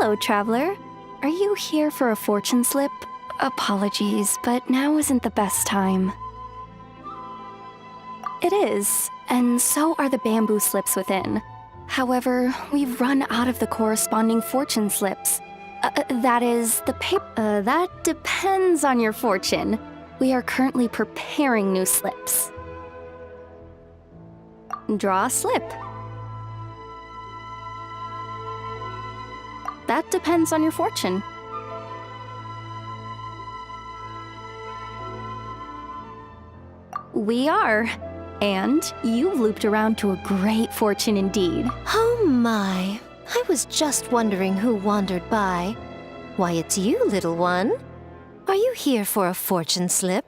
Hello, traveler. Are you here for a fortune slip? Apologies, but now isn't the best time. It is, and so are the bamboo slips within. However, we've run out of the corresponding fortune slips. That is, the paper. That depends on your fortune. We are currently preparing new slips. Draw a slip. That depends on your fortune. We are. And you've looped around to a great fortune indeed. Oh my, I was just wondering who wandered by. Why, it's you, little one. Are you here for a fortune slip?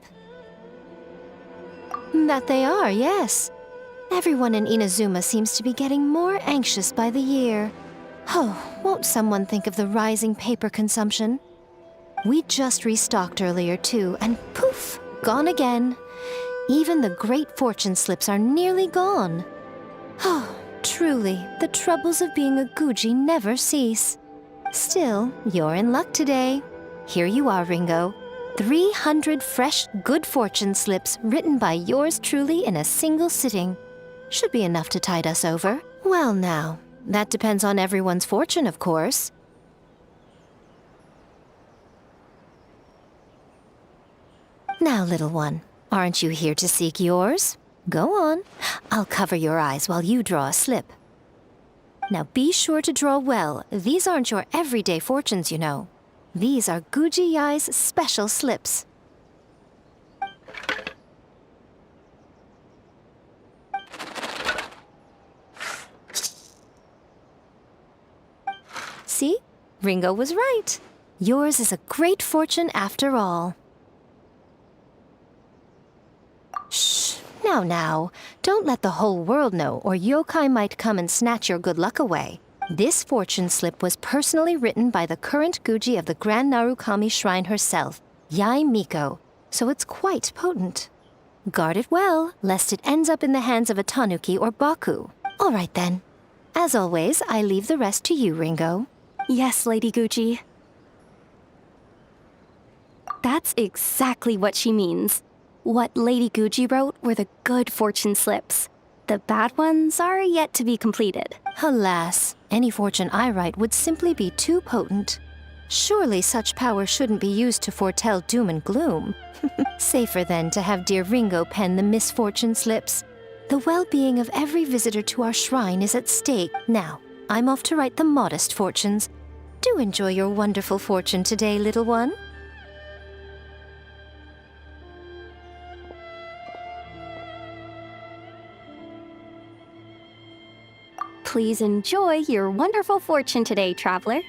That they are, yes. Everyone in Inazuma seems to be getting more anxious by the year. Oh, won't someone think of the rising paper consumption? We just restocked earlier too, and poof, gone again. Even the great fortune slips are nearly gone. Oh, truly, the troubles of being a Guji never cease. Still, you're in luck today. Here you are, Ringo. 300 fresh, good fortune slips written by yours truly in a single sitting. Should be enough to tide us over. Well now, that depends on everyone's fortune, of course. Now, little one, aren't you here to seek yours? Go on. I'll cover your eyes while you draw a slip. Now be sure to draw well. These aren't your everyday fortunes, you know. These are Guji Yai's special slips. See? Ringo was right. Yours is a great fortune after all. Shh. Now. Don't let the whole world know, or yokai might come and snatch your good luck away. This fortune slip was personally written by the current Guji of the Grand Narukami Shrine herself, Yai Miko, so it's quite potent. Guard it well, lest it ends up in the hands of a tanuki or baku. All right then. As always, I leave the rest to you, Ringo. Yes, Lady Guji. That's exactly what she means. What Lady Guji wrote were the good fortune slips. The bad ones are yet to be completed. Alas, any fortune I write would simply be too potent. Surely such power shouldn't be used to foretell doom and gloom. Safer then to have dear Ringo pen the misfortune slips. The well-being of every visitor to our shrine is at stake. Now, I'm off to write the modest fortunes. Do enjoy your wonderful fortune today, little one. Please enjoy your wonderful fortune today, traveler.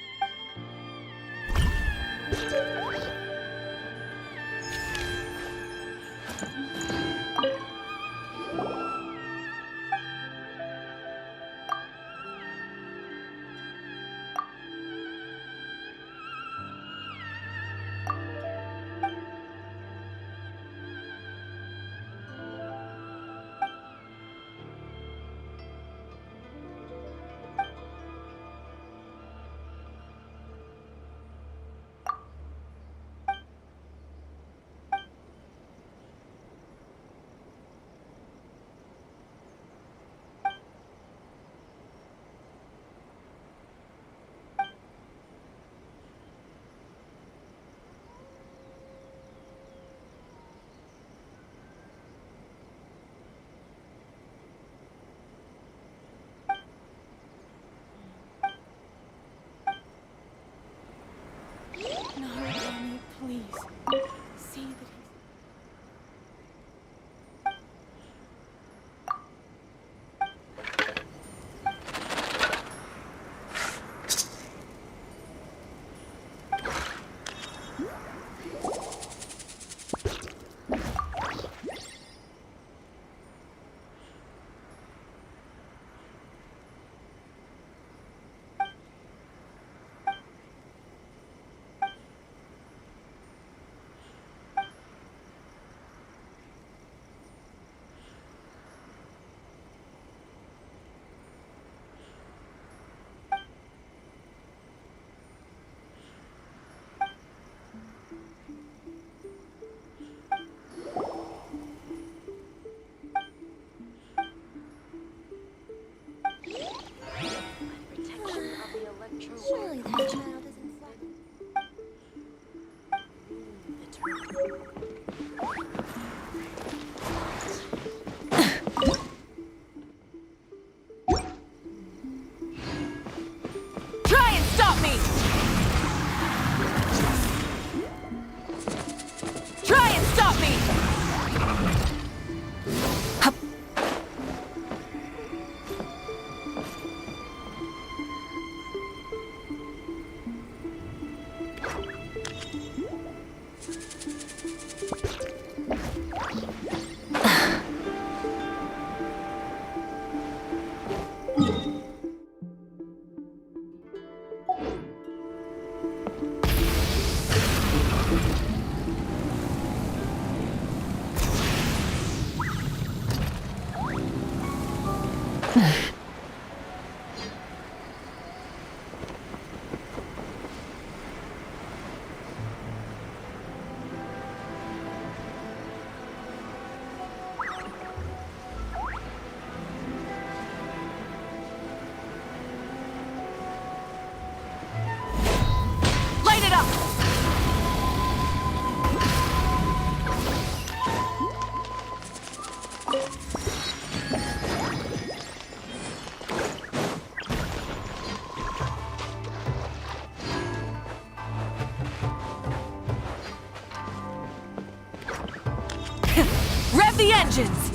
Rev the engines!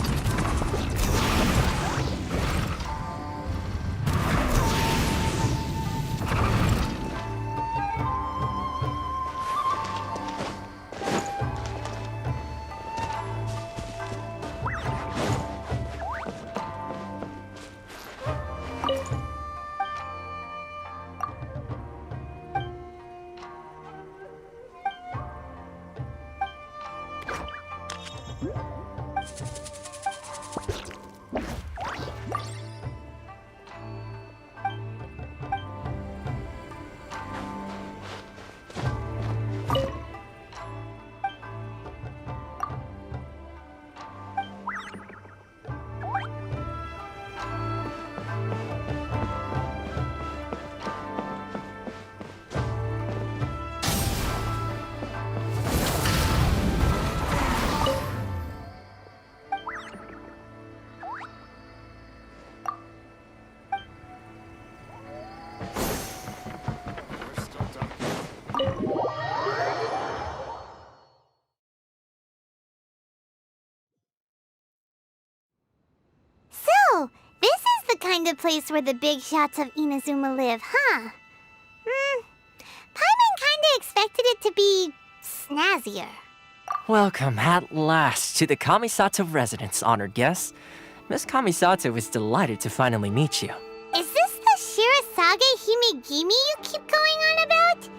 So, this is the kind of place where the big shots of Inazuma live, huh? Paimon kinda expected it to be snazzier. Welcome at last to the Kamisato residence, honored guests. Miss Kamisato is delighted to finally meet you. Is this the Shirasage Himegimi you keep going on about?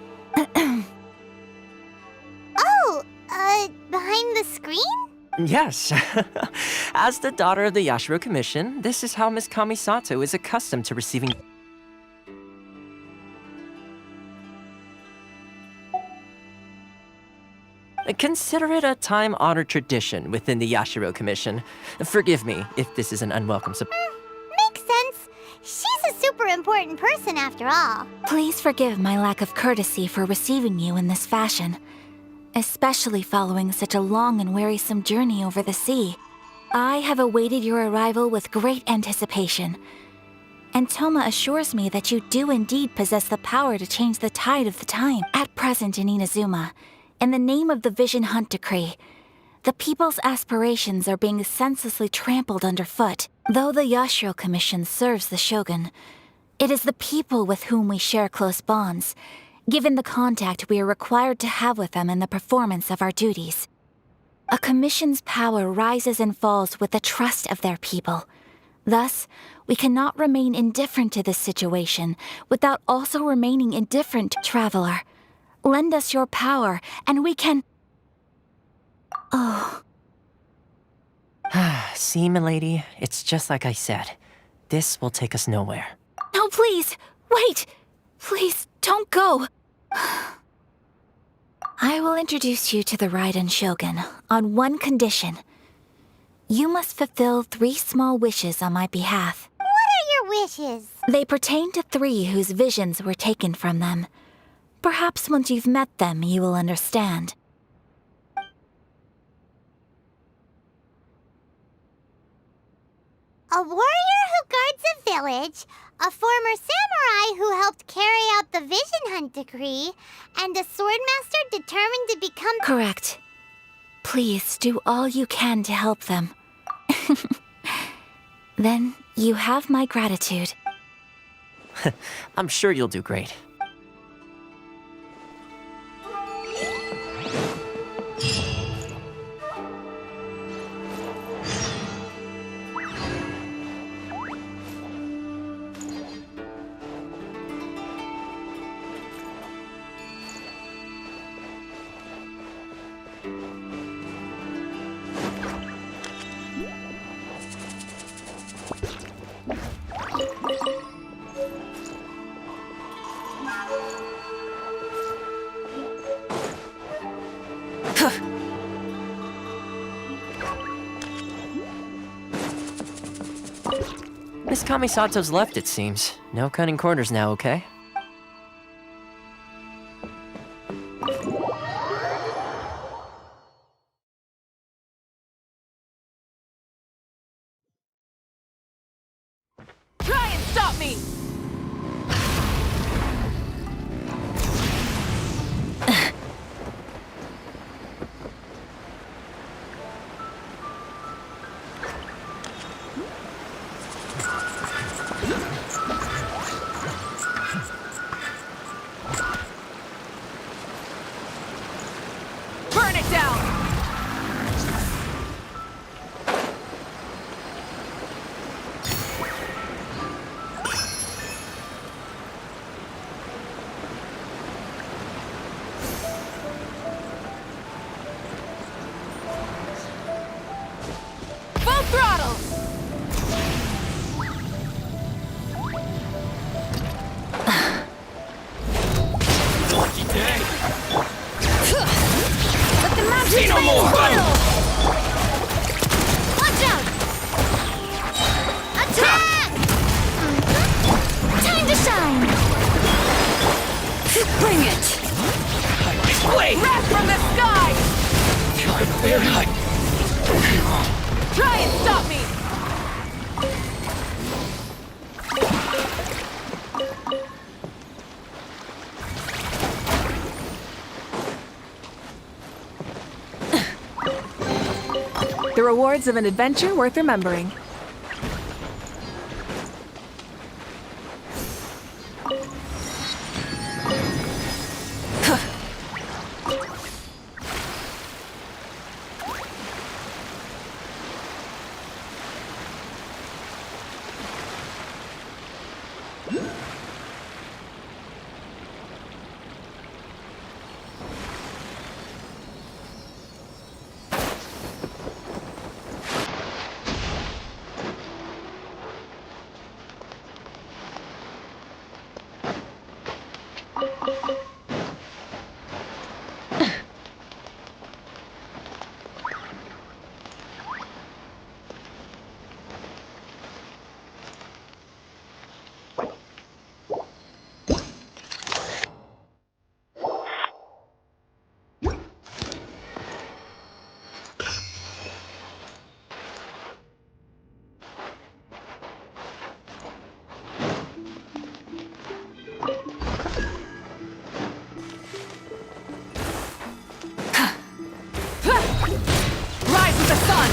Oh, behind the screen? Yes. As the daughter of the Yashiro Commission, this is how Miss Kamisato is accustomed to receiving... Consider it a time-honored tradition within the Yashiro Commission. Forgive me if this is an unwelcome surprise. Makes sense. She's a super important person after all. Please forgive my lack of courtesy for receiving you in this fashion, especially following such a long and wearisome journey over the sea. I have awaited your arrival with great anticipation, and Toma assures me that you do indeed possess the power to change the tide of the time. At present in Inazuma, in the name of the Vision Hunt Decree, the people's aspirations are being senselessly trampled underfoot. Though the Yashiro Commission serves the Shogun, it is the people with whom we share close bonds, given the contact we are required to have with them in the performance of our duties. A commission's power rises and falls with the trust of their people. Thus, we cannot remain indifferent to this situation without also remaining indifferent. Traveler, lend us your power, and we can... Oh. See, milady, it's just like I said. This will take us nowhere. No, please! Wait! Please, don't go! I will introduce you to the Raiden Shogun on one condition. You must fulfill 3 small wishes on my behalf. What are your wishes? They pertain to 3 whose visions were taken from them. Perhaps once you've met them, you will understand. A warrior who guards a village, a former samurai who helped carry out the Vision Hunt Decree, and a swordmaster determined to become... Correct. Please do all you can to help them. Then you have my gratitude. I'm sure you'll do great. Miss Kamisato's left, it seems. No cutting corners now, okay? Try and stop me! Burn it down! Full throttle! Lucky day! Let the mountains See no rain more! oil! Watch out! Attack! Time to shine! Bring it! Wait! Wrath from the sky! Try and stop me! The rewards of an adventure worth remembering. Rise with the sun!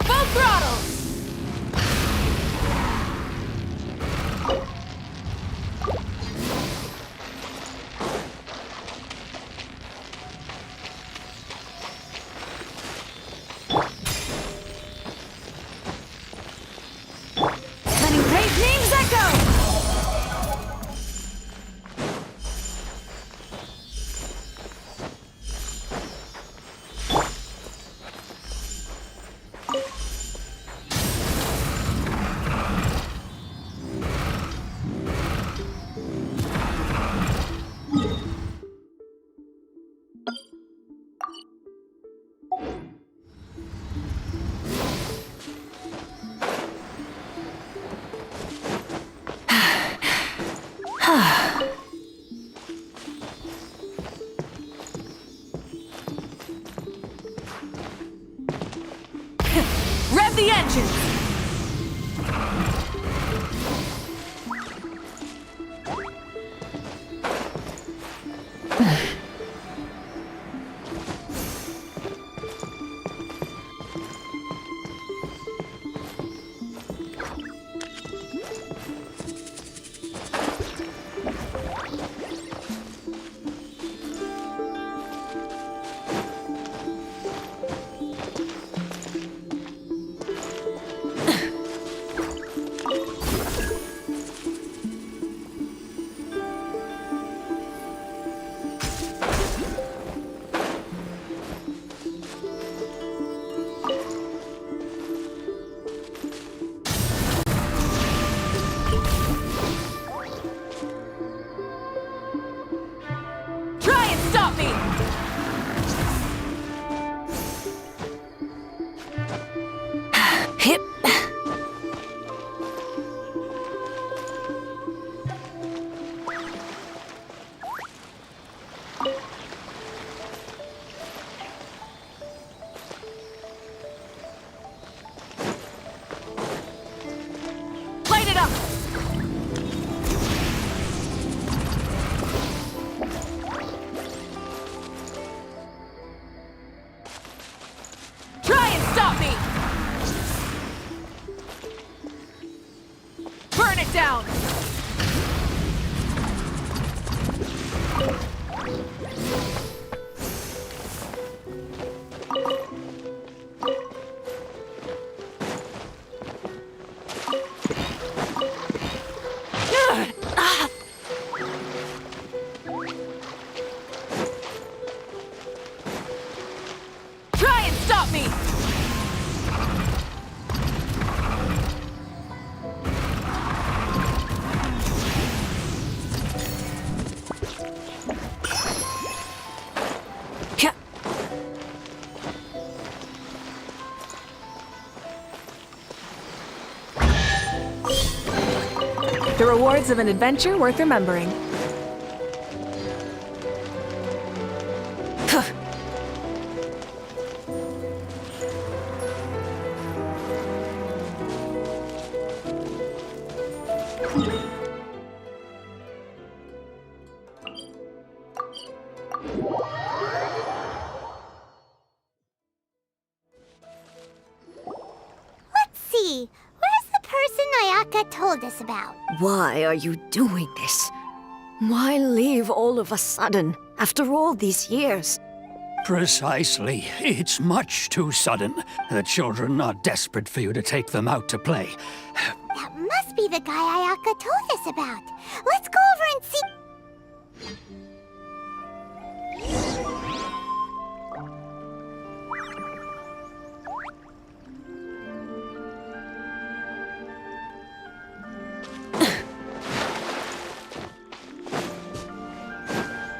Full throttle! Letting great names echo! Rev the engines! Try and stop me! Hip. Light it up! me! The rewards of an adventure worth remembering. Let's see. Where's the person Ayaka told us about? Why are you doing this? Why leave all of a sudden, after all these years? Precisely. It's much too sudden. The children are desperate for you to take them out to play. That must be the guy Ayaka told us about. Let's go over and see.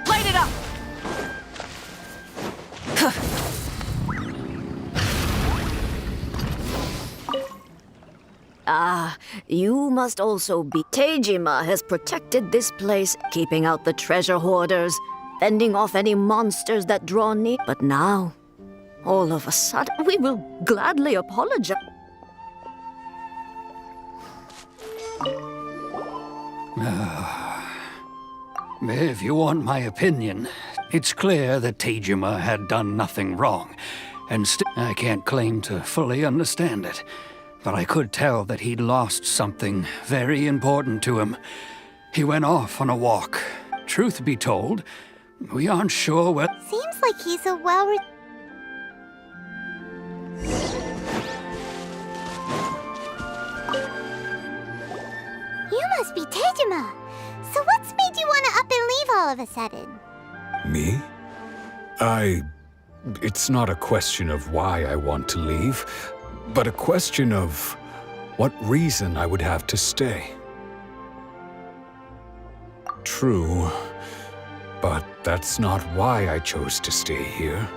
Light it up! Ah, you must also be... Tejima has protected this place, keeping out the treasure hoarders, fending off any monsters that draw near. But now, all of a sudden, we will gladly apologize. If you want my opinion, it's clear that Tejima had done nothing wrong, and I can't claim to fully understand it. But I could tell that he'd lost something very important to him. He went off on a walk. Truth be told, we aren't sure where... Seems like he's a You must be Tejima. So what's made you want to up and leave all of a sudden? Me? It's not a question of why I want to leave, but a question of what reason I would have to stay. True, but that's not why I chose to stay here.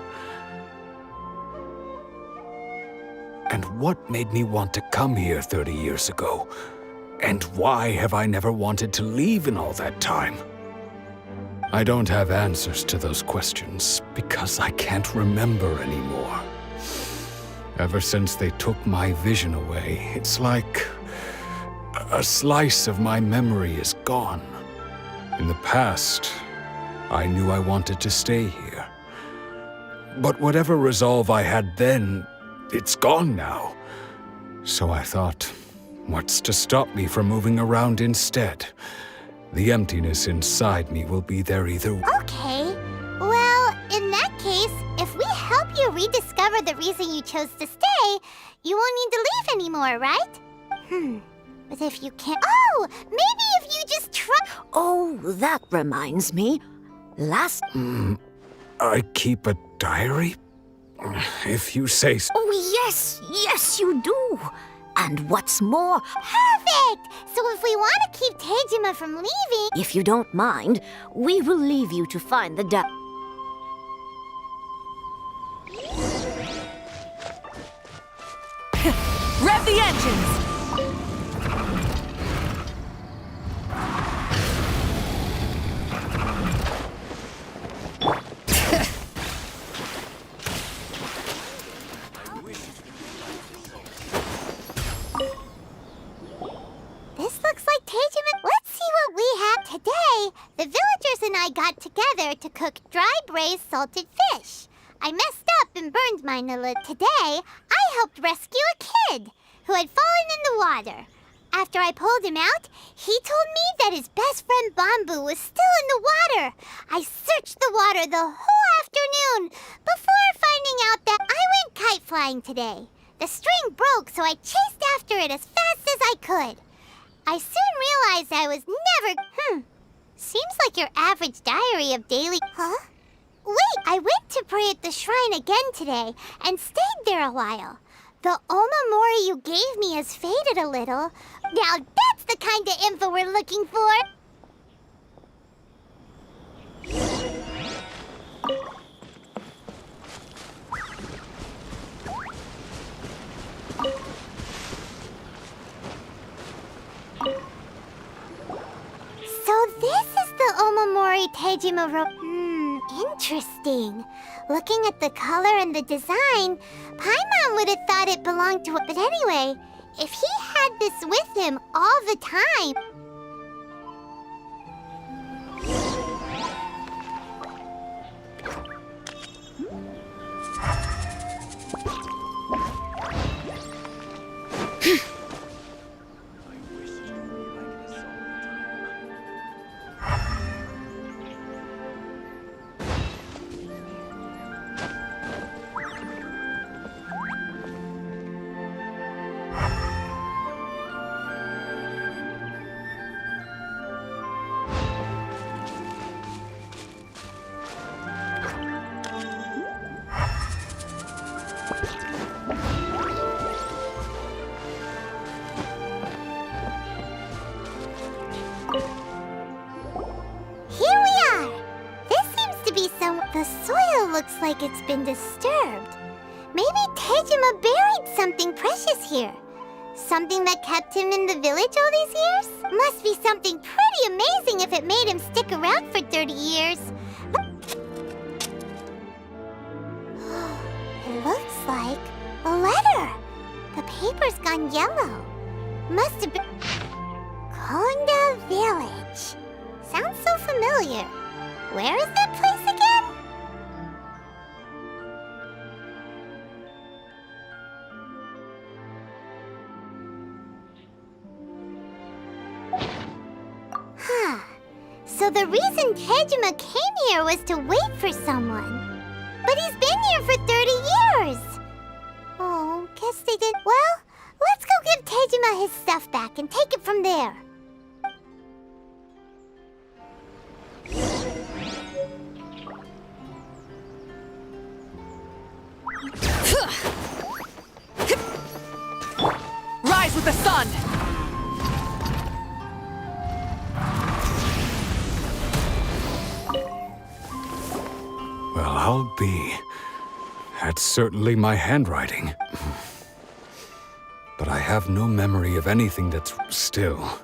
And what made me want to come here 30 years ago? And why have I never wanted to leave in all that time? I don't have answers to those questions because I can't remember anymore. Ever since they took my vision away, it's like a slice of my memory is gone. In the past, I knew I wanted to stay here. But whatever resolve I had then, it's gone now. So I thought, what's to stop me from moving around instead? The emptiness inside me will be there either way. Okay. Well, in that case, if we help you rediscover the reason you chose to stay, you won't need to leave anymore, right? But if you can't... Oh! Maybe if you just try... Oh, that reminds me. I keep a diary? If you say so. Oh, yes, you do. And what's more, Perfect! So if we want to keep Tejima from leaving... if you don't mind, we will leave you to find the Rev the engines! This looks like Tejima... Let's see what we have today. The villagers and I got together to cook dry braised salted fish. I messed up and burned mine a little. Today, I helped rescue a kid who had fallen in the water. After I pulled him out, he told me that his best friend Bamboo was still in the water. I searched the water the whole afternoon before finding out that I went kite flying today. The string broke, so I chased after it as fast as I could. I soon realized I was never... Seems like your average diary of daily... Huh? Wait! I went to pray at the shrine again today and stayed there a while. The Omamori you gave me has faded a little. Now that's the kind of info we're looking for! So this is the Omamori Tejima interesting. Looking at the color and the design, Paimon would have thought it belonged to it. But anyway, if he had this with him all the time... Here we are! This seems to be some... The soil looks like it's been disturbed. Maybe Tejima buried something precious here. Something that kept him in the village all these years? Must be something pretty amazing if it made him stick around for 30 years. It looks like a letter. The paper's gone yellow. Must have been... Konda Village. Sounds so familiar. Where is that place again? Huh. So the reason Tejima came here was to wait for someone. But he's been here for 30 years. Oh, guess they did... Well, let's go give Tejima his stuff back and take it from there. Rise with the sun! Well, I'll be. That's certainly my handwriting. But I have no memory of anything that's still.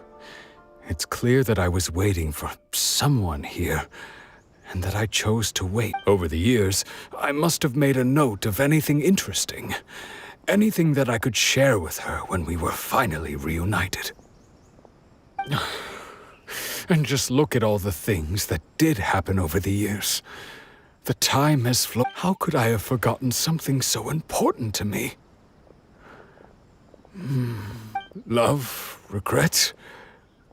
It's clear that I was waiting for someone here, and that I chose to wait. Over the years, I must have made a note of anything interesting. Anything that I could share with her when we were finally reunited. And just look at all the things that did happen over the years. The time has flown. How could I have forgotten something so important to me? Love, regret,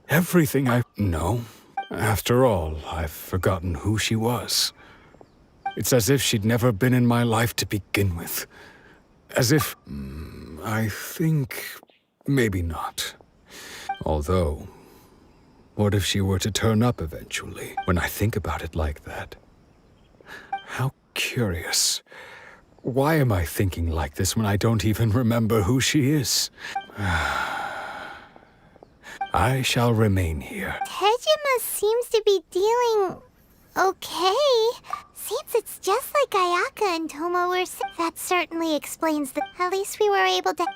everything I know. After all, I've forgotten who she was. It's as if she'd never been in my life to begin with. As if... I think... maybe not. Although, what if she were to turn up eventually? When I think about it like that. How curious. Why am I thinking like this when I don't even remember who she is? I shall remain here. Tejima seems to be dealing... okay. Seems it's just like Ayaka and Tomo were... That certainly explains the... At least we were able to...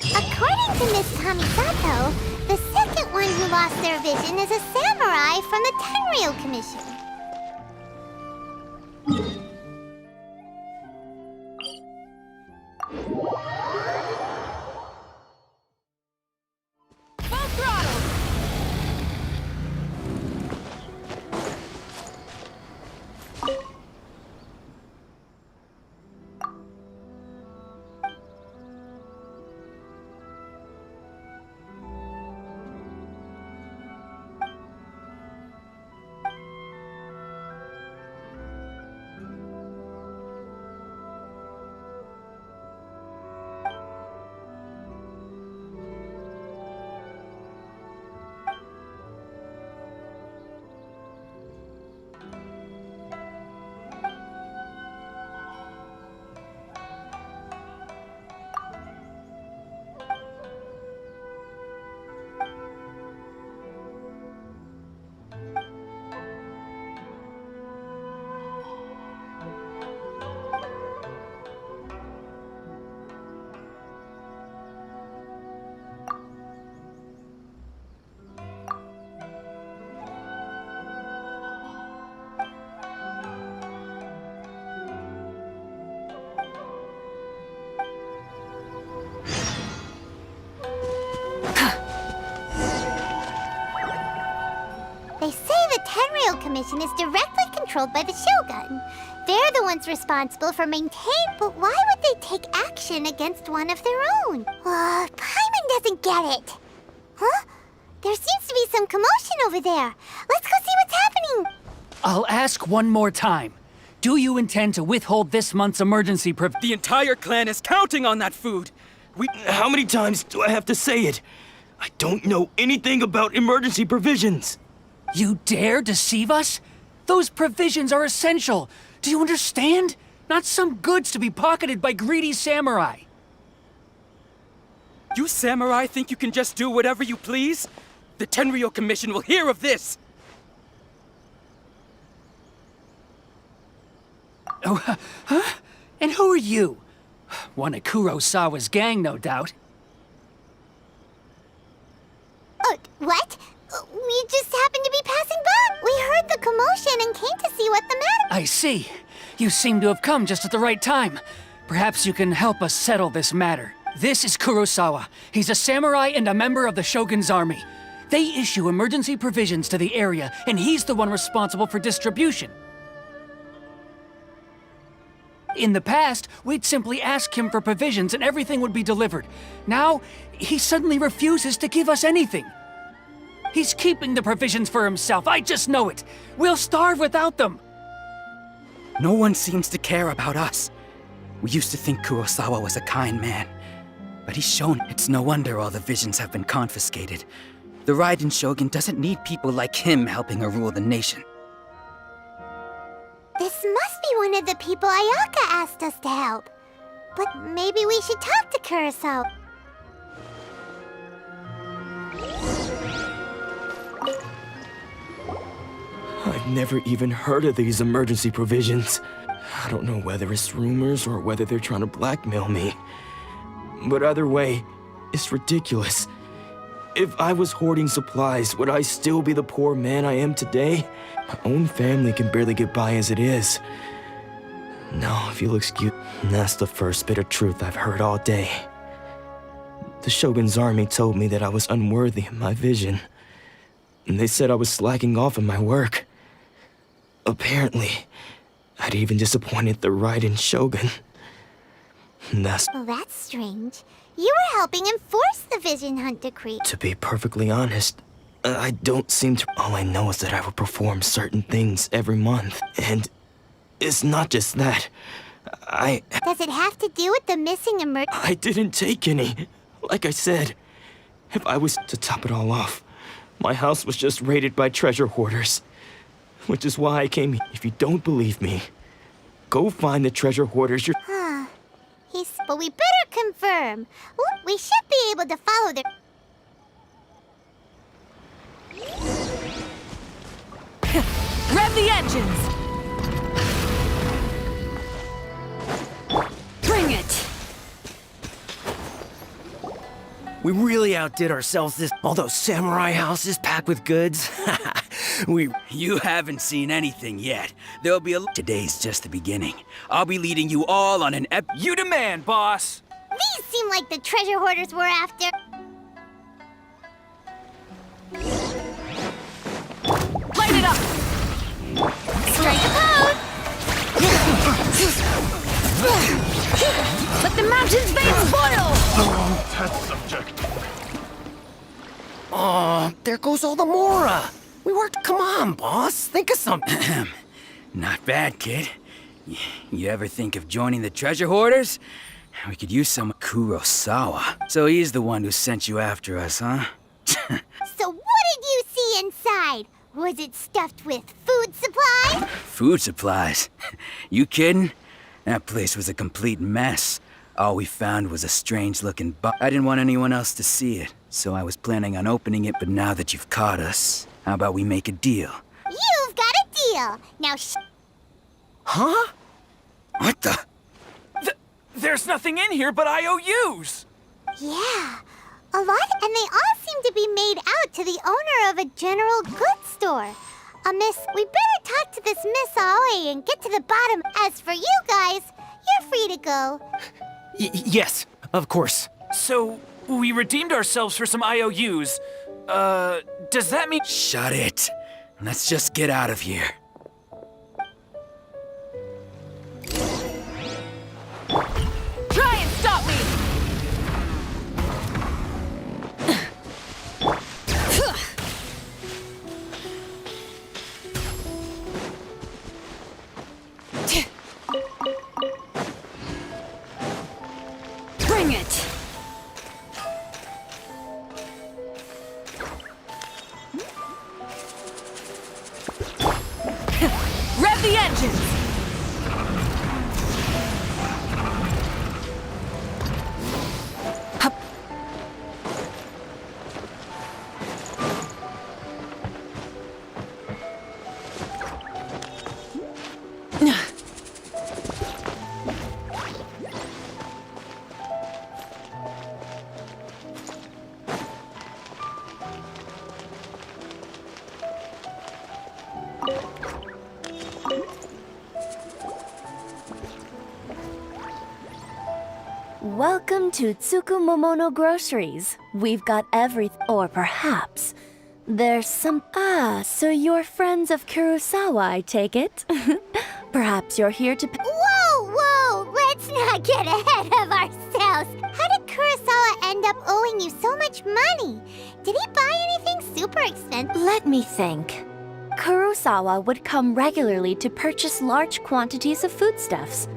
According to Miss Kamisato, the second one who lost their vision is a samurai from the Tenryou Commission. Full throttle! They say the Tenryou Commission is directly controlled by the Shogun. They're the ones responsible for maintaining. But why would they take action against one of their own? Paimon doesn't get it. Huh? There seems to be some commotion over there. Let's go see what's happening. I'll ask one more time. Do you intend to withhold this month's emergency The entire clan is counting on that food! How many times do I have to say it? I don't know anything about emergency provisions! You dare deceive us? Those provisions are essential. Do you understand? Not some goods to be pocketed by greedy samurai. You samurai think you can just do whatever you please? The Tenryou Commission will hear of this! Oh, huh? And who are you? One of Kurosawa's gang, no doubt. What? We just happened to be passing by. We heard the commotion and came to see what the matter. I see. You seem to have come just at the right time. Perhaps you can help us settle this matter. This is Kurosawa. He's a samurai and a member of the Shogun's army. They issue emergency provisions to the area, and he's the one responsible for distribution. In the past, we'd simply ask him for provisions and everything would be delivered. Now, he suddenly refuses to give us anything. He's keeping the provisions for himself, I just know it. We'll starve without them. No one seems to care about us. We used to think Kurosawa was a kind man. But he's shown it's no wonder all the visions have been confiscated. The Raiden Shogun doesn't need people like him helping her rule the nation. This must be one of the people Ayaka asked us to help. But maybe we should talk to Kurosawa. I've never even heard of these emergency provisions. I don't know whether it's rumors or whether they're trying to blackmail me. But either way, it's ridiculous. If I was hoarding supplies, would I still be the poor man I am today? My own family can barely get by as it is. No, if you'll excuse... That's the first bit of truth I've heard all day. The Shogun's army told me that I was unworthy of my vision. And they said I was slacking off in my work. Apparently, I'd even disappointed the Raiden Shogun. Well, that's strange. You were helping enforce the Vision Hunt decree. To be perfectly honest, I don't seem to... All I know is that I will perform certain things every month. And it's not just that. Does it have to do with the missing I didn't take any. Like I said, if I was to top it all off, my house was just raided by treasure hoarders. Which is why I came here. If you don't believe me, go find the treasure hoarders But we better confirm. We should be able to follow their... Rev the engines! Bring it! We really outdid ourselves all those samurai houses packed with goods. You haven't seen anything yet. There'll be Today's just the beginning. I'll be leading you all on an You demand, boss! These seem like the treasure hoarders we're after. Light it up! Strike a pose! Let the mountain's veins boil! That subject. Oh, there goes all the Mora. We worked. Come on, boss. Think of something. Not bad, kid. You ever think of joining the treasure hoarders? We could use some Kurosawa. So he's the one who sent you after us, huh? So what did you see inside? Was it stuffed with food supplies? Food supplies? You kidding? That place was a complete mess. All we found was a strange-looking box. I didn't want anyone else to see it, so I was planning on opening it, but now that you've caught us, how about we make a deal? You've got a deal. Now Huh? What the? There's nothing in here but IOUs! Yeah, a lot, and they all seem to be made out to the owner of a general goods store. Miss, we better talk to this Miss Aoi and get to the bottom. As for you guys, you're free to go. Yes, of course. So, we redeemed ourselves for some IOUs. Does that mean... Shut it. Let's just get out of here. Try and stop me! Bring it! Rev the engines! Welcome to Tsukumomono Groceries. We've got everything. Or perhaps there's some. Ah, so you're friends of Kurosawa, I take it? Perhaps you're here to. Whoa, whoa! Let's not get ahead of ourselves. How did Kurosawa end up owing you so much money? Did he buy anything super expensive? Let me think. Kurosawa would come regularly to purchase large quantities of foodstuffs.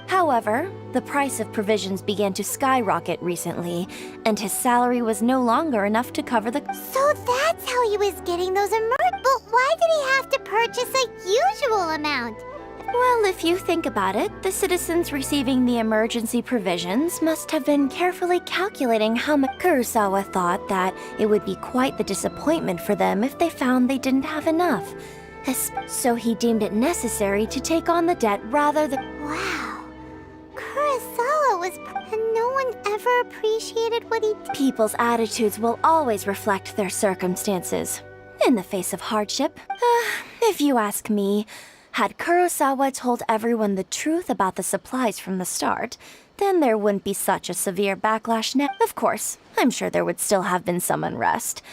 However, the price of provisions began to skyrocket recently, and his salary was no longer enough to cover the. So that's how he was getting those But why did he have to purchase a usual amount? Well, if you think about it, the citizens receiving the emergency provisions must have been carefully calculating how much. Kurosawa thought that it would be quite the disappointment for them if they found they didn't have enough. So he deemed it necessary to take on the debt rather than. Wow. Kurosawa was. And no one ever appreciated what he did. People's attitudes will always reflect their circumstances. In the face of hardship, if you ask me, had Kurosawa told everyone the truth about the supplies from the start, then there wouldn't be such a severe backlash now. Of course, I'm sure there would still have been some unrest.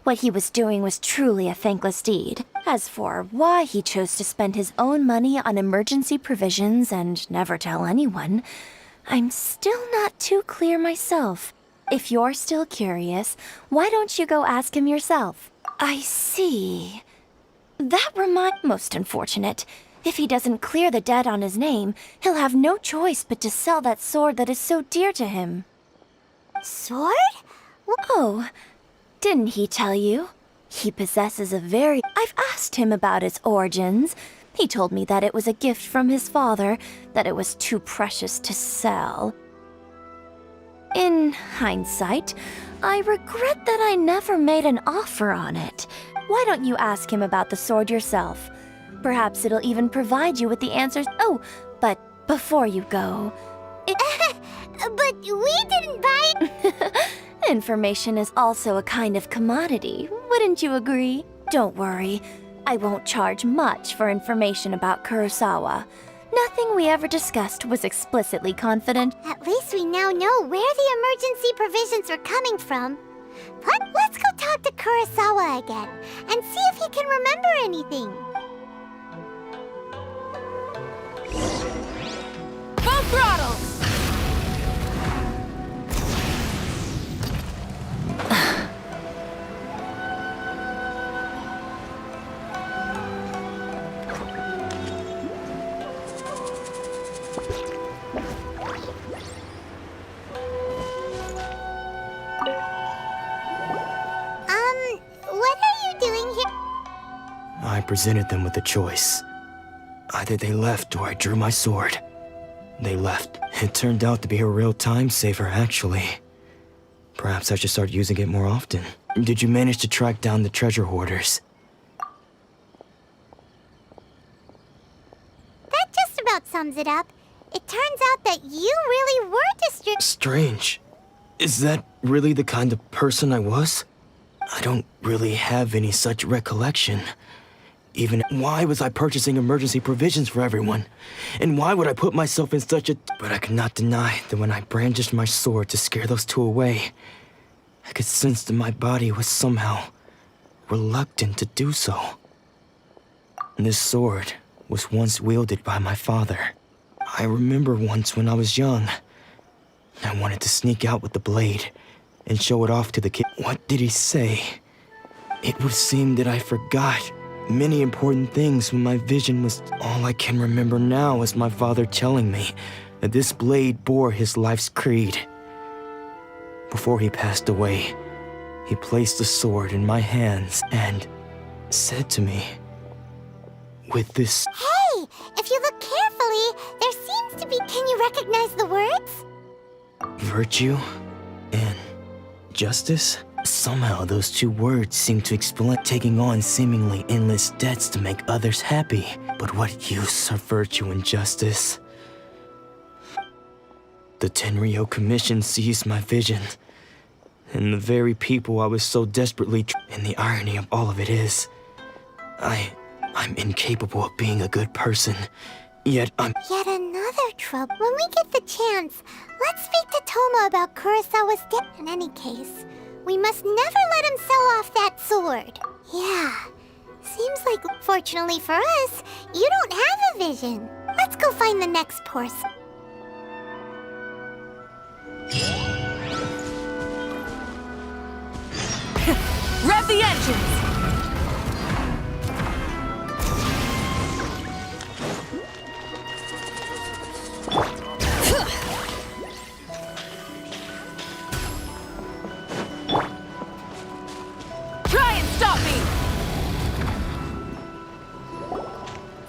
What he was doing was truly a thankless deed. As for why he chose to spend his own money on emergency provisions and never tell anyone, I'm still not too clear myself. If you're still curious, why don't you go ask him yourself? I see. That most unfortunate. If he doesn't clear the debt on his name, he'll have no choice but to sell that sword that is so dear to him. Sword? Oh, didn't he tell you? He possesses a very... I've asked him about its origins. He told me that it was a gift from his father, that it was too precious to sell. In hindsight, I regret that I never made an offer on it. Why don't you ask him about the sword yourself? Perhaps it'll even provide you with the answers. Oh, but before you go... But we didn't buy it! Information is also a kind of commodity, wouldn't you agree? Don't worry, I won't charge much for information about Kurosawa. Nothing we ever discussed was explicitly confident. At least we now know where the emergency provisions were coming from. But let's go talk to Kurosawa again and see if he can remember anything. Full throttle! What are you doing here? I presented them with a choice. Either they left or I drew my sword. They left. It turned out to be a real time saver, actually. Perhaps I should start using it more often. Did you manage to track down the treasure hoarders? That just about sums it up. It turns out that you really were Strange. Is that really the kind of person I was? I don't really have any such recollection. Even why was I purchasing emergency provisions for everyone? And why would I put myself in such a... But I could not deny that when I brandished my sword to scare those two away, I could sense that my body was somehow reluctant to do so. This sword was once wielded by my father. I remember once when I was young, I wanted to sneak out with the blade and show it off to the kid. What did he say? It would seem that I forgot many important things when my vision was... All I can remember now is my father telling me that this blade bore his life's creed. Before he passed away, he placed the sword in my hands and said to me, with this... Hey, if you look carefully, there seems to be... Can you recognize the words? Virtue and justice? Somehow those two words seem to explain taking on seemingly endless debts to make others happy. But what use are virtue and justice? The Tenryo Commission seized my vision. And the very people I was so desperately... And the irony of all of it is, I'm incapable of being a good person. Yet I'm... Yet another trouble. When we get the chance, let's speak to Toma about Kurosawa's death. In any case, we must never let him sell off that sword. Yeah, seems like, fortunately for us, you don't have a vision. Let's go find the next person. Rev the engines! Try and stop me!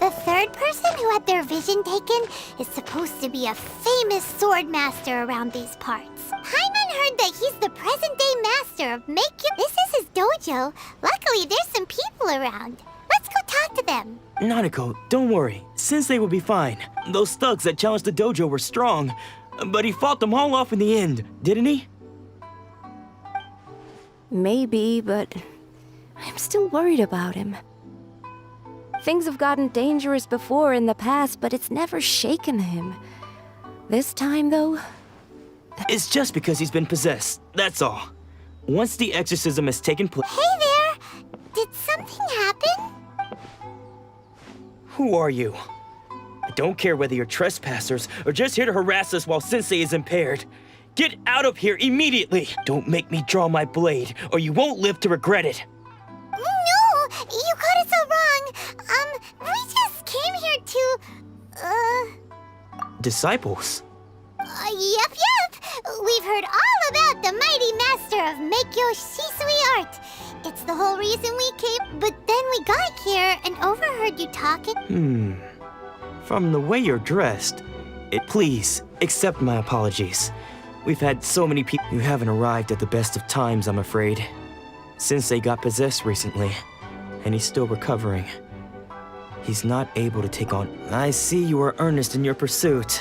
The third person who had their vision taken is supposed to be a famous sword master around these parts. Paimon heard that he's the present-day master of Meikyo. This is his dojo. Luckily, there's some people around. Let's go talk to them. Nanako, don't worry. Sensei will be fine. Those thugs that challenged the dojo were strong, but he fought them all off in the end, didn't he? Maybe, but I'm still worried about him. Things have gotten dangerous before in the past, but it's never shaken him. This time, though... It's just because he's been possessed, that's all. Once the exorcism has taken place... Hey there! Did something happen? Who are you? I don't care whether you're trespassers or just here to harass us while Sensei is impaired. Get out of here immediately! Don't make me draw my blade, or you won't live to regret it. No! You got it so wrong! We just came here to... Disciples? Yep. We've heard all about the mighty master of Meikyo Shisui art. It's the whole reason we came, but then we got here and overheard you talking. From the way you're dressed, please, accept my apologies. We've had so many people. You haven't arrived at the best of times, I'm afraid. Sensei got possessed recently, and he's still recovering. He's not able to take on... I see you are earnest in your pursuit.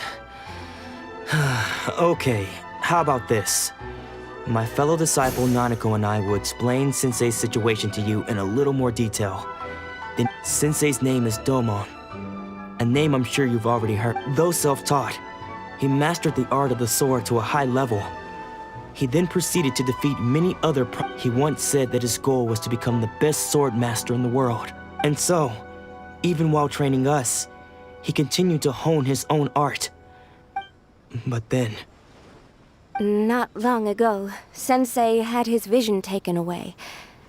Okay, how about this? My fellow disciple Nanako and I will explain Sensei's situation to you in a little more detail. Then Sensei's name is Domon, a name I'm sure you've already heard. Though self-taught, he mastered the art of the sword to a high level. He then proceeded to defeat many other He once said that his goal was to become the best sword master in the world. And so, even while training us, he continued to hone his own art. But then... Not long ago, Sensei had his vision taken away.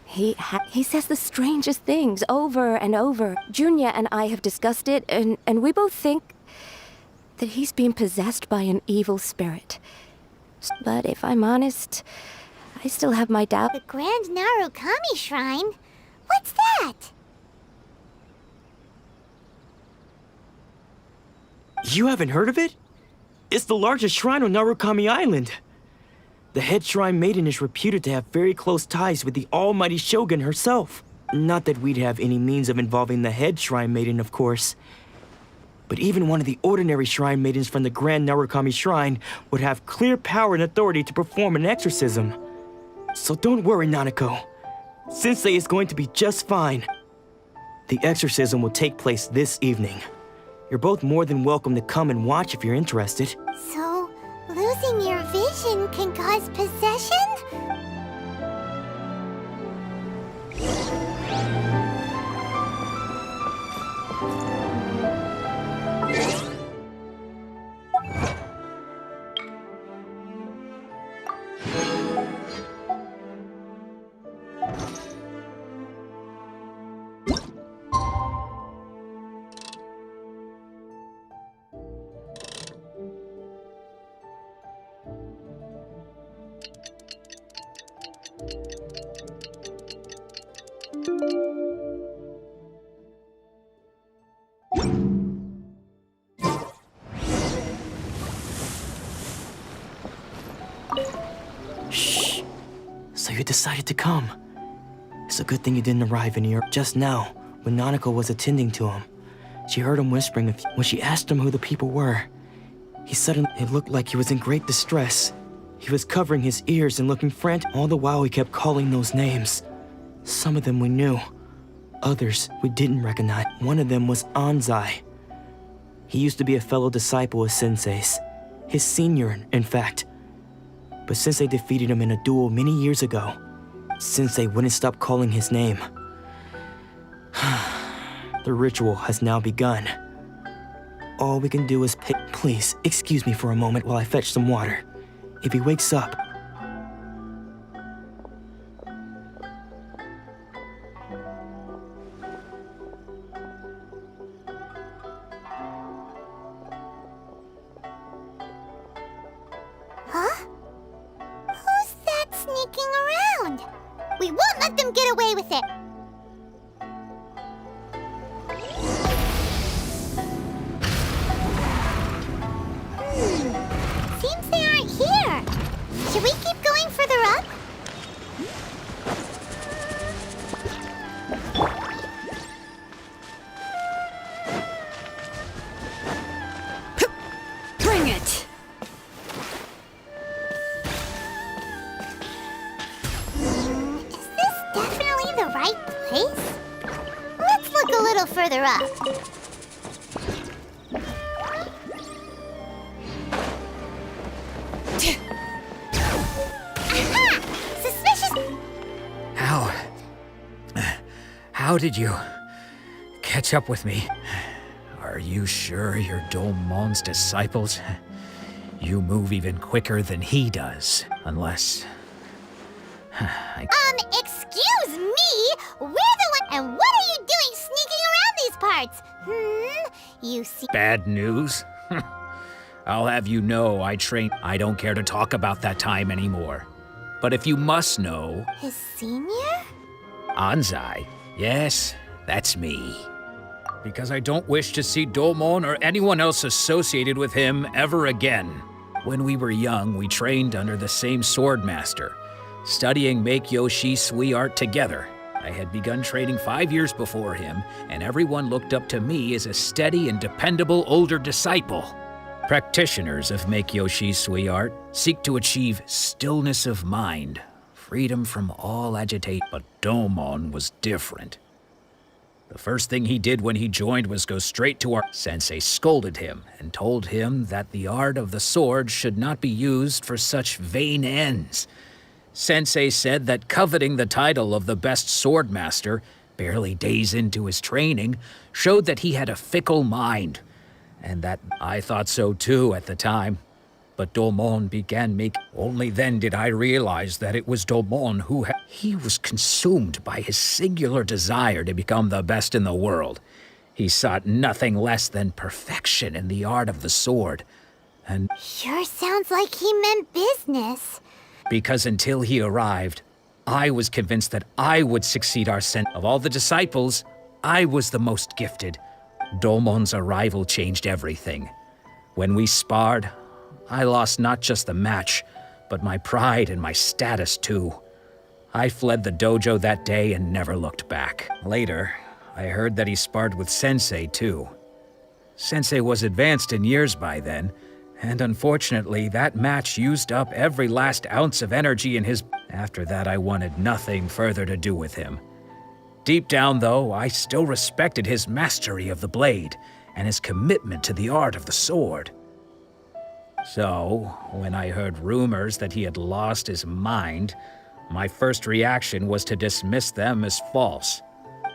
He says the strangest things over and over. Junya and I have discussed it, and we both think that he's being possessed by an evil spirit. But if I'm honest, I still have my doubt. The Grand Narukami Shrine? What's that? You haven't heard of it? It's the largest shrine on Narukami Island. The head shrine maiden is reputed to have very close ties with the almighty Shogun herself. Not that we'd have any means of involving the head shrine maiden, of course. But even one of the ordinary shrine maidens from the Grand Narukami Shrine would have clear power and authority to perform an exorcism. So don't worry, Nanako. Sensei is going to be just fine. The exorcism will take place this evening. You're both more than welcome to come and watch if you're interested. So, losing your vision can cause possession? decided to come. It's a good thing he didn't arrive in here just now, when Nanako was attending to him. She heard him whispering when she asked him who the people were. It looked like he was in great distress. He was covering his ears and looking frantic. All the while he kept calling those names. Some of them we knew. Others we didn't recognize. One of them was Anzai. He used to be a fellow disciple of Sensei's. His senior, in fact. But Sensei defeated him in a duel many years ago. Sensei wouldn't stop calling his name. The ritual has now begun. All we can do is pay. Please, excuse me for a moment while I fetch some water. If he wakes up... Huh? Who's that sneaking around? We won't let them get away with it. Seems they aren't here. Should we keep going further up? Bring it! Is this definitely the right place? Let's look a little further up. Aha! Suspicious! How did you catch up with me? Are you sure you're Domon's disciples? You move even quicker than he does, unless... Excuse me? We're the one, and what are you doing sneaking around these parts? You see... Bad news? I'll have you know I don't care to talk about that time anymore. But if you must know... His senior? Anzai. Yes, that's me. Because I don't wish to see Domon or anyone else associated with him ever again. When we were young, we trained under the same sword master, studying Make-Yoshi Sui art together. I had begun training 5 years before him, and everyone looked up to me as a steady and dependable older disciple. Practitioners of Make-Yoshi Sui art seek to achieve stillness of mind, freedom from all agitation, but Domon was different. The first thing he did when he joined was go straight to our sensei, scolded him, and told him that the art of the sword should not be used for such vain ends. Sensei said that coveting the title of the best sword master, barely days into his training, showed that he had a fickle mind, and that I thought so too at the time. But Domon began making... Only then did I realize that it was Domon who He was consumed by his singular desire to become the best in the world. He sought nothing less than perfection in the art of the sword, and... Sure sounds like he meant business. Because until he arrived, I was convinced that I would succeed our Of all the disciples, I was the most gifted. Domon's arrival changed everything. When we sparred, I lost not just the match, but my pride and my status too. I fled the dojo that day and never looked back. Later, I heard that he sparred with Sensei too. Sensei was advanced in years by then, and unfortunately that match used up every last ounce of energy in his... After that I wanted nothing further to do with him. Deep down though, I still respected his mastery of the blade and his commitment to the art of the sword. So, when I heard rumors that he had lost his mind, my first reaction was to dismiss them as false.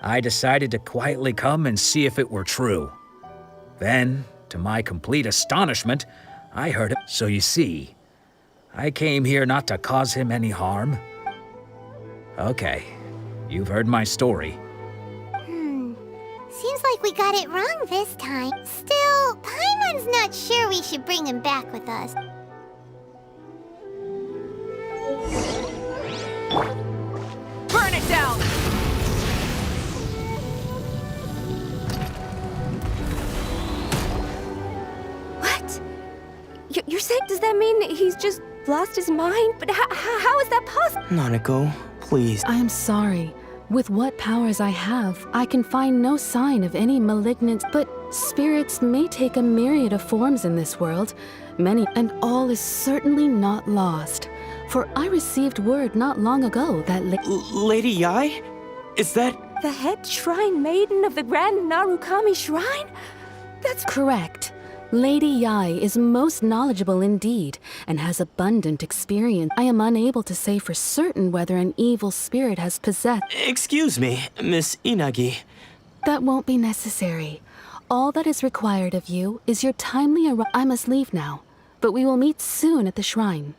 I decided to quietly come and see if it were true. Then, to my complete astonishment, I heard it. So you see, I came here not to cause him any harm. Okay, you've heard my story. Seems like we got it wrong this time. Still, Paimon's not sure we should bring him back with us. Burn it down! What? You're saying, does that mean he's just lost his mind? But how is that possible? Nanako, please. I am sorry. With what powers I have, I can find no sign of any malignant, but spirits may take a myriad of forms in this world, many, and all is certainly not lost. For I received word not long ago that Lady Yai? Is that... The head shrine maiden of the Grand Narukami Shrine? That's correct. Lady Yai is most knowledgeable indeed, and has abundant experience. I am unable to say for certain whether an evil spirit has possessed... Excuse me, Miss Inagi. That won't be necessary. All that is required of you is your timely arrival. I must leave now, but we will meet soon at the shrine.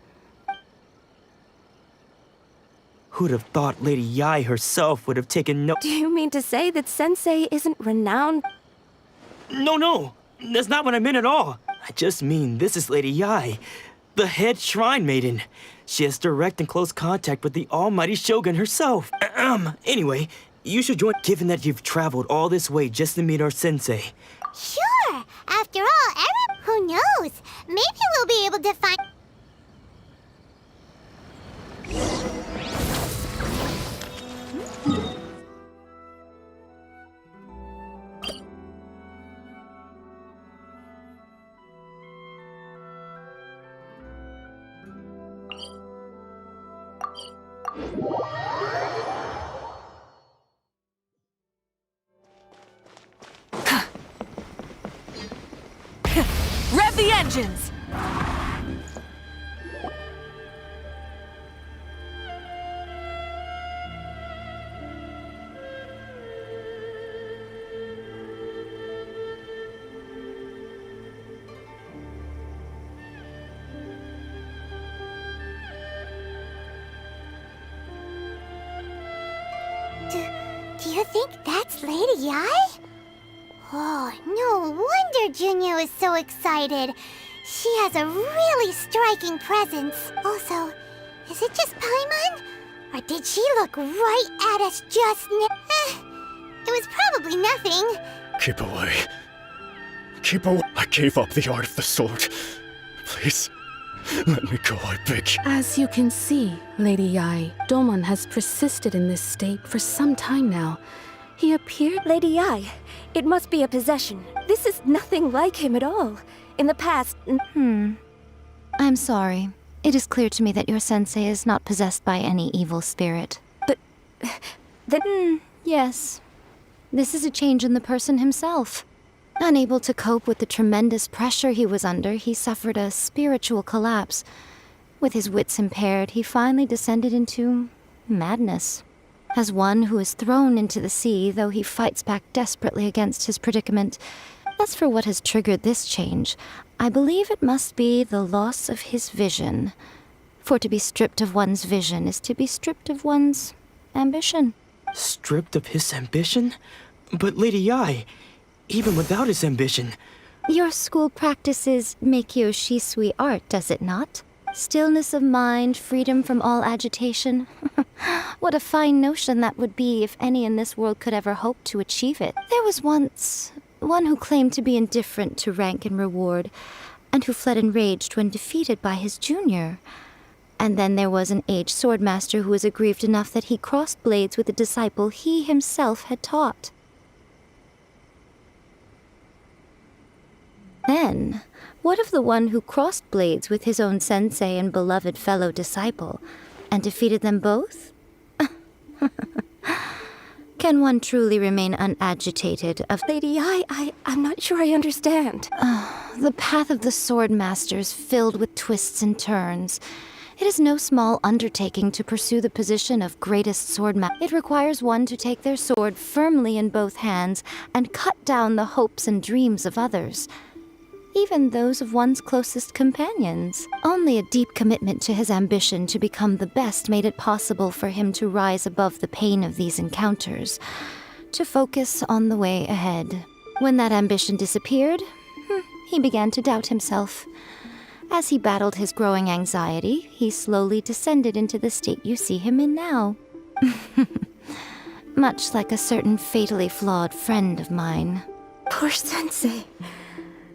Who'd have thought Lady Yai herself would have taken no... Do you mean to say that Sensei isn't renowned? No! That's not what I meant at all. I just mean this is Lady Yai, the head shrine maiden. She has direct and close contact with the almighty Shogun herself. Anyway, you should join, given that you've traveled all this way just to meet our sensei. Sure! After all, who knows? Maybe we'll be able to find... Rev the engines! Do you think that's Lady Yai? Oh, no wonder Junyo is so excited. She has a really striking presence. Also, is it just Paimon? Or did she look right at us just now? It was probably nothing. Keep away. Keep away. I gave up the art of the sword. Please, let me go, I beg you. As you can see, Lady Yai, Domon has persisted in this state for some time now. He appeared... Lady Yai, it must be a possession. This is nothing like him at all. In the past... I'm sorry. It is clear to me that your sensei is not possessed by any evil spirit. But... then... Yes. This is a change in the person himself. Unable to cope with the tremendous pressure he was under, he suffered a spiritual collapse. With his wits impaired, he finally descended into... madness. As one who is thrown into the sea, though he fights back desperately against his predicament. As for what has triggered this change, I believe it must be the loss of his vision. For to be stripped of one's vision is to be stripped of one's ambition. Stripped of his ambition? But Lady Yai, even without his ambition... Your school practices Meikyo Shisui art, does it not? Stillness of mind, freedom from all agitation. What a fine notion that would be if any in this world could ever hope to achieve it. There was once one who claimed to be indifferent to rank and reward, and who fled enraged when defeated by his junior. And then there was an aged swordmaster who was aggrieved enough that he crossed blades with a disciple he himself had taught. Then, what of the one who crossed blades with his own sensei and beloved fellow disciple, and defeated them both? Can one truly remain unagitated of... Lady Yai, I'm not sure I understand. The path of the swordmaster is filled with twists and turns. It is no small undertaking to pursue the position of greatest swordmaster. It requires one to take their sword firmly in both hands and cut down the hopes and dreams of others, even those of one's closest companions. Only a deep commitment to his ambition to become the best made it possible for him to rise above the pain of these encounters, to focus on the way ahead. When that ambition disappeared, he began to doubt himself. As he battled his growing anxiety, he slowly descended into the state you see him in now. Much like a certain fatally flawed friend of mine. Poor Sensei.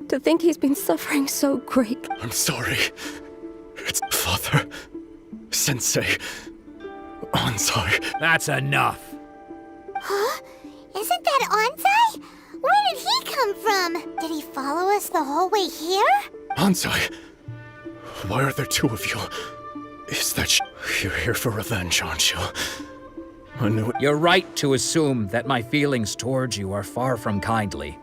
To think he's been suffering so great. I'm sorry. It's Father, Sensei, Anzai. That's enough. Huh? Isn't that Anzai? Where did he come from? Did he follow us the whole way here? Anzai, why are there two of you? Is that you're here for revenge, aren't you? I knew it. You're right to assume that my feelings towards you are far from kindly.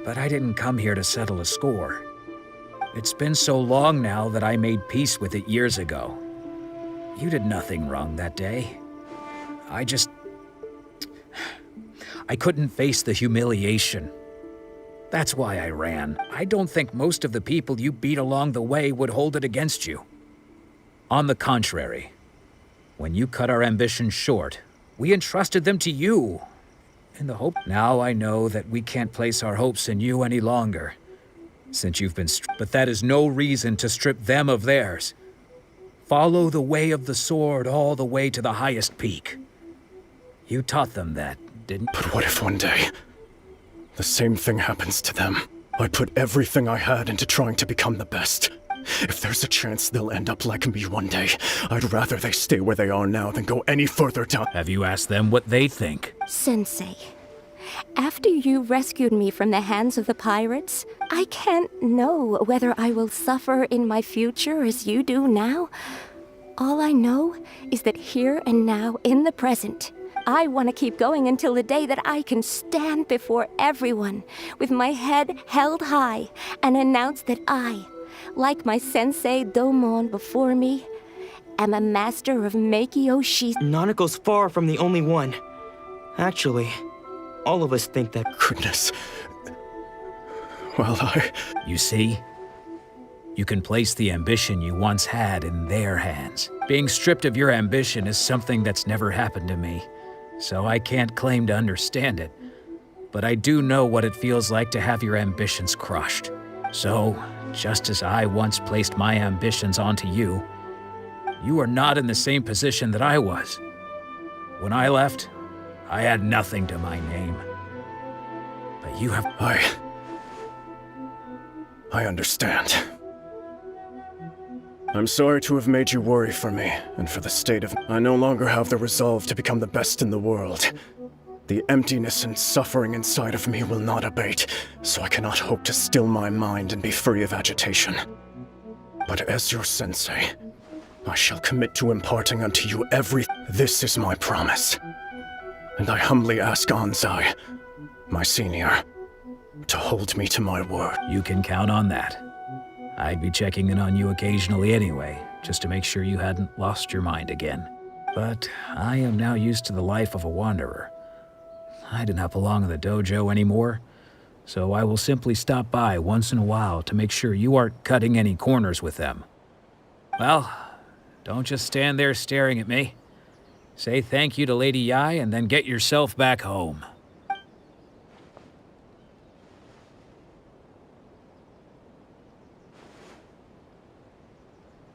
But I didn't come here to settle a score. It's been so long now that I made peace with it years ago. You did nothing wrong that day. I couldn't face the humiliation. That's why I ran. I don't think most of the people you beat along the way would hold it against you. On the contrary, when you cut our ambitions short, we entrusted them to you. In the hope. Now I know that we can't place our hopes in you any longer, since you've been but that is no reason to strip them of theirs. Follow the way of the sword all the way to the highest peak. You taught them that, didn't you? But what if one day the same thing happens to them? I put everything I had into trying to become the best. If there's a chance they'll end up like me one day, I'd rather they stay where they are now than go any further down. Have you asked them what they think? Sensei, after you rescued me from the hands of the pirates, I can't know whether I will suffer in my future as you do now. All I know is that here and now, in the present, I want to keep going until the day that I can stand before everyone with my head held high and announce that I, like my sensei Domon before me, am a master of Meikyo Shi. Nanako's far from the only one. Actually, all of us think that. Goodness. Well, You see? You can place the ambition you once had in their hands. Being stripped of your ambition is something that's never happened to me, so I can't claim to understand it. But I do know what it feels like to have your ambitions crushed. So, just as I once placed my ambitions onto you, you are not in the same position that I was. When I left, I had nothing to my name. But you have... I understand. I'm sorry to have made you worry for me, and for the state of... I no longer have the resolve to become the best in the world. The emptiness and suffering inside of me will not abate, so I cannot hope to still my mind and be free of agitation. But as your sensei, I shall commit to imparting unto you This is my promise. And I humbly ask Anzai, my senior, to hold me to my word. You can count on that. I'd be checking in on you occasionally anyway, just to make sure you hadn't lost your mind again. But I am now used to the life of a wanderer. I do not belong in the dojo anymore, so I will simply stop by once in a while to make sure you aren't cutting any corners with them. Well, don't just stand there staring at me. Say thank you to Lady Yai and then get yourself back home.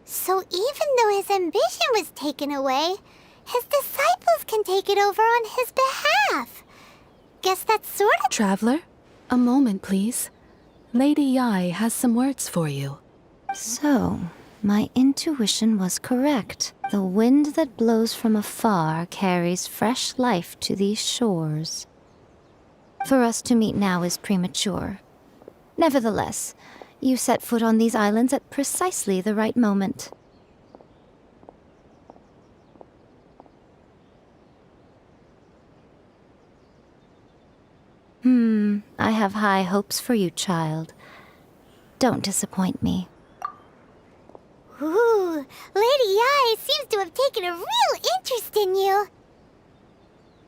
So even though his ambition was taken away, his disciples can take it over on his behalf. Guess that's sort of... Traveler, a moment, please. Lady Yai has some words for you. So, my intuition was correct. The wind that blows from afar carries fresh life to these shores. For us to meet now is premature. Nevertheless, you set foot on these islands at precisely the right moment. I have high hopes for you, child. Don't disappoint me. Ooh, Lady Yai seems to have taken a real interest in you.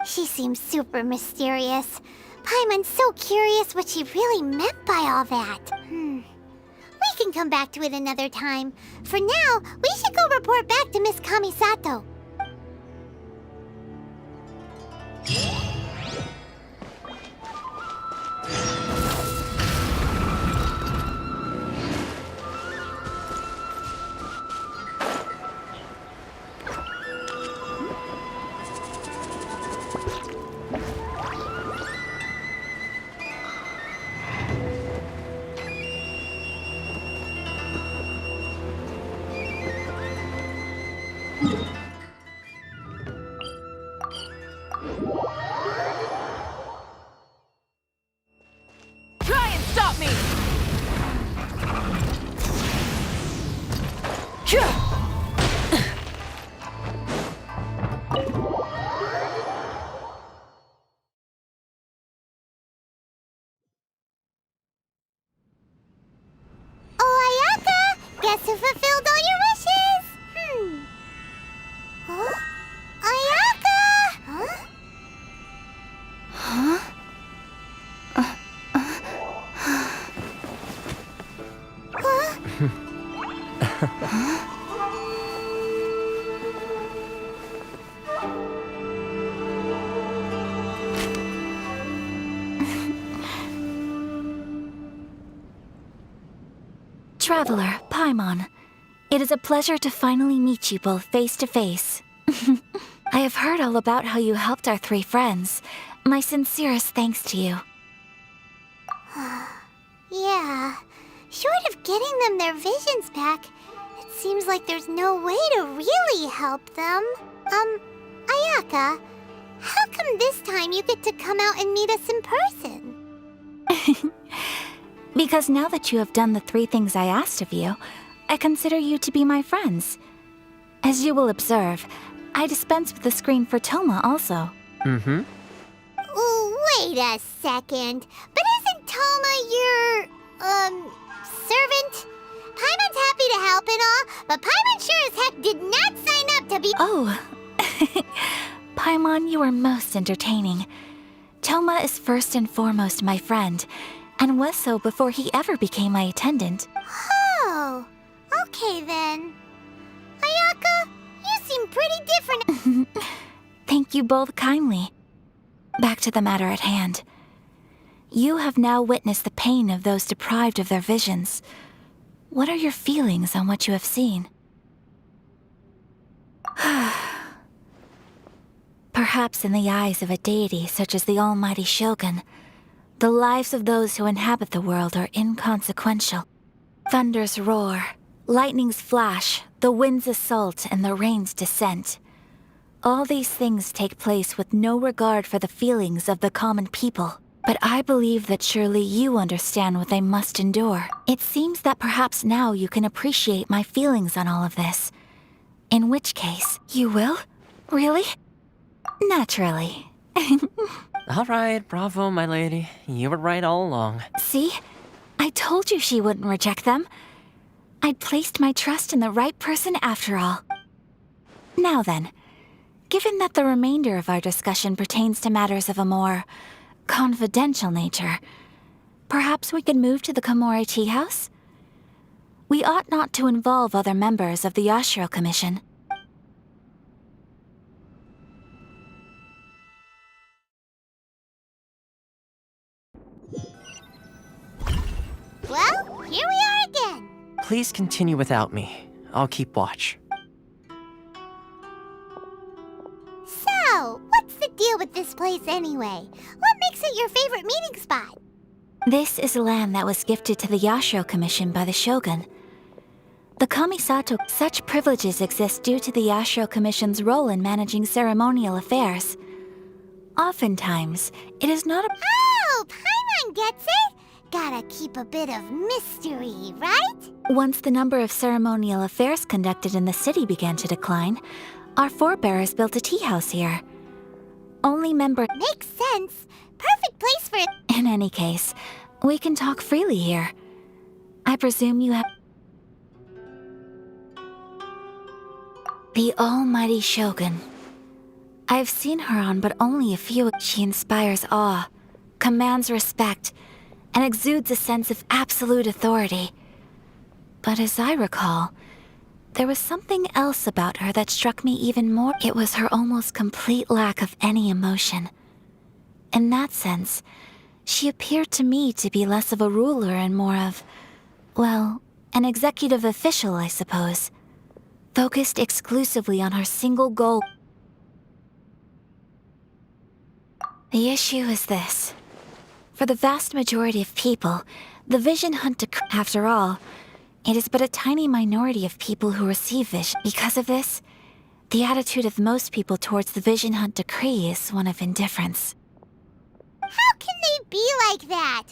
She seems super mysterious. Paimon's so curious what she really meant by all that. We can come back to it another time. For now, we should go report back to Miss Kamisato. have fulfilled all your wishes! Huh? Ayaka! Huh? Traveler, Paimon, it is a pleasure to finally meet you both face to face. I have heard all about how you helped our 3 friends. My sincerest thanks to you. Yeah. Short of getting them their visions back, it seems like there's no way to really help them. Ayaka, how come this time you get to come out and meet us in person? Because now that you have done the 3 things I asked of you, I consider you to be my friends. As you will observe, I dispense with the screen for Toma also. Mm-hmm. Wait a second. But isn't Toma your, servant? Paimon's happy to help and all, but Paimon sure as heck did not sign up to be— Oh. Paimon, you are most entertaining. Toma is first and foremost my friend, and was so before he ever became my attendant. Oh, okay then. Ayaka, you seem pretty different. Thank you both kindly. Back to the matter at hand. You have now witnessed the pain of those deprived of their visions. What are your feelings on what you have seen? Perhaps in the eyes of a deity such as the almighty Shogun, the lives of those who inhabit the world are inconsequential. Thunders roar, lightnings flash, the winds assault, and the rains descent. All these things take place with no regard for the feelings of the common people. But I believe that surely you understand what they must endure. It seems that perhaps now you can appreciate my feelings on all of this. In which case, you will? Really? Naturally. All right, bravo, my lady. You were right all along. See? I told you she wouldn't reject them. I'd placed my trust in the right person after all. Now then, given that the remainder of our discussion pertains to matters of a more confidential nature, perhaps we could move to the Komori Tea House? We ought not to involve other members of the Yashiro Commission. Well, here we are again. Please continue without me. I'll keep watch. So, what's the deal with this place anyway? What makes it your favorite meeting spot? This is land that was gifted to the Yashiro Commission by the Shogun. The Kamisato, such privileges exist due to the Yashiro Commission's role in managing ceremonial affairs. Oftentimes, it is not a— Oh, Paimon gets it! Gotta keep a bit of mystery, right? Once the number of ceremonial affairs conducted in the city began to decline, our forebears built a tea house here. Only member— Makes sense. Perfect place for it. In any case, we can talk freely here. I presume you have— The almighty Shogun. I've seen her on but only a few— She inspires awe, commands respect, and exudes a sense of absolute authority. But as I recall, there was something else about her that struck me even more. It was her almost complete lack of any emotion. In that sense, she appeared to me to be less of a ruler and more of, well, an executive official, I suppose, focused exclusively on her single goal. The issue is this. For the vast majority of people, the vision hunt after all, it is but a tiny minority of people who receive vision. Because of this, the attitude of most people towards the vision hunt decree is one of indifference. How can they be like that?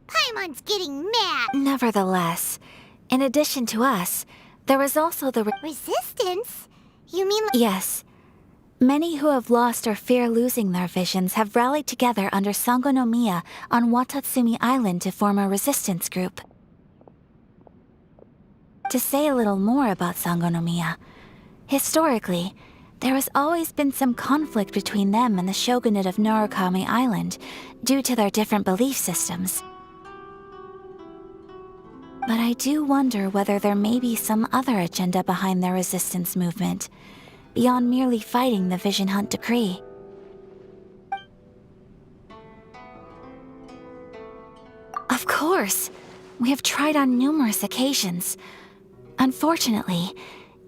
Paimon's getting mad. Nevertheless, in addition to us, there is also the resistance? You mean like— Yes. Many who have lost or fear losing their visions have rallied together under Sango no Miya on Watatsumi Island to form a resistance group. To say a little more about Sangonomiya, historically, there has always been some conflict between them and the shogunate of Narukami Island due to their different belief systems. But I do wonder whether there may be some other agenda behind their resistance movement, beyond merely fighting the Vision Hunt decree. Of course! We have tried on numerous occasions. Unfortunately,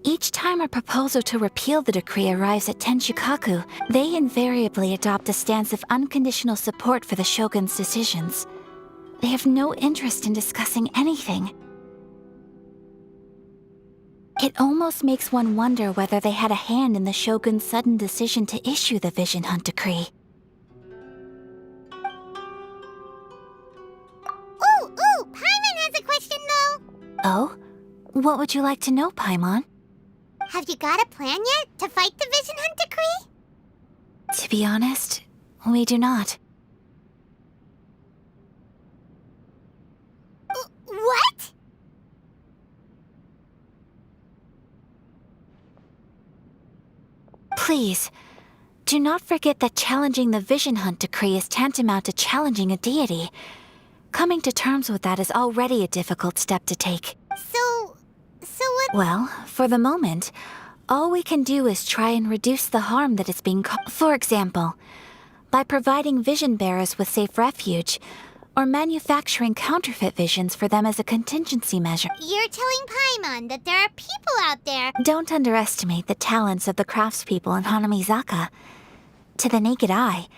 each time a proposal to repeal the decree arrives at Tenshukaku, they invariably adopt a stance of unconditional support for the shogun's decisions. They have no interest in discussing anything. It almost makes one wonder whether they had a hand in the shogun's sudden decision to issue the Vision Hunt decree. Ooh, Paimon has a question though. Oh? What would you like to know, Paimon? Have you got a plan yet to fight the Vision Hunt decree? To be honest, we do not. What? Please, do not forget that challenging the Vision Hunt decree is tantamount to challenging a deity. Coming to terms with that is already a difficult step to take. So what? Well, for the moment, all we can do is try and reduce the harm that is being caused. For example, by providing vision bearers with safe refuge, or manufacturing counterfeit visions for them as a contingency measure. You're telling Paimon that there are people out there. Don't underestimate the talents of the craftspeople in Hanamizaka. To the naked eye,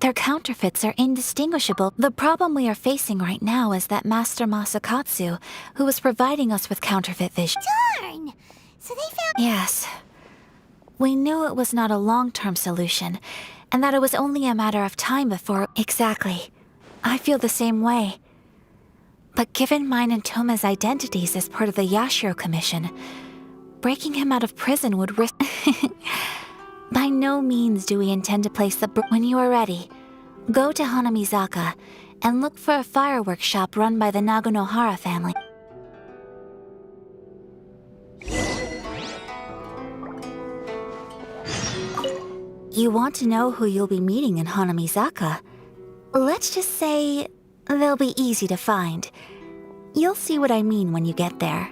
their counterfeits are indistinguishable. The problem we are facing right now is that Master Masakatsu, who was providing us with counterfeit vision. Darn! So they found— Yes. We knew it was not a long-term solution, and that it was only a matter of time before— Exactly. I feel the same way. But given mine and Toma's identities as part of the Yashiro Commission, breaking him out of prison would risk— By no means do we intend to place the— When you are ready, go to Hanamizaka and look for a fireworks shop run by the Naganohara family. You want to know who you'll be meeting in Hanamizaka? Let's just say they'll be easy to find. You'll see what I mean when you get there.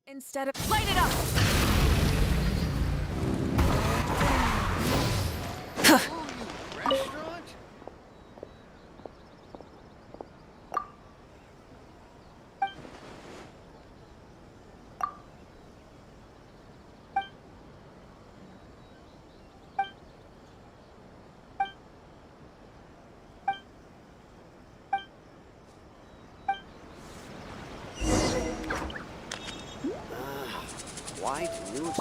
Instead of light it up. Why do you...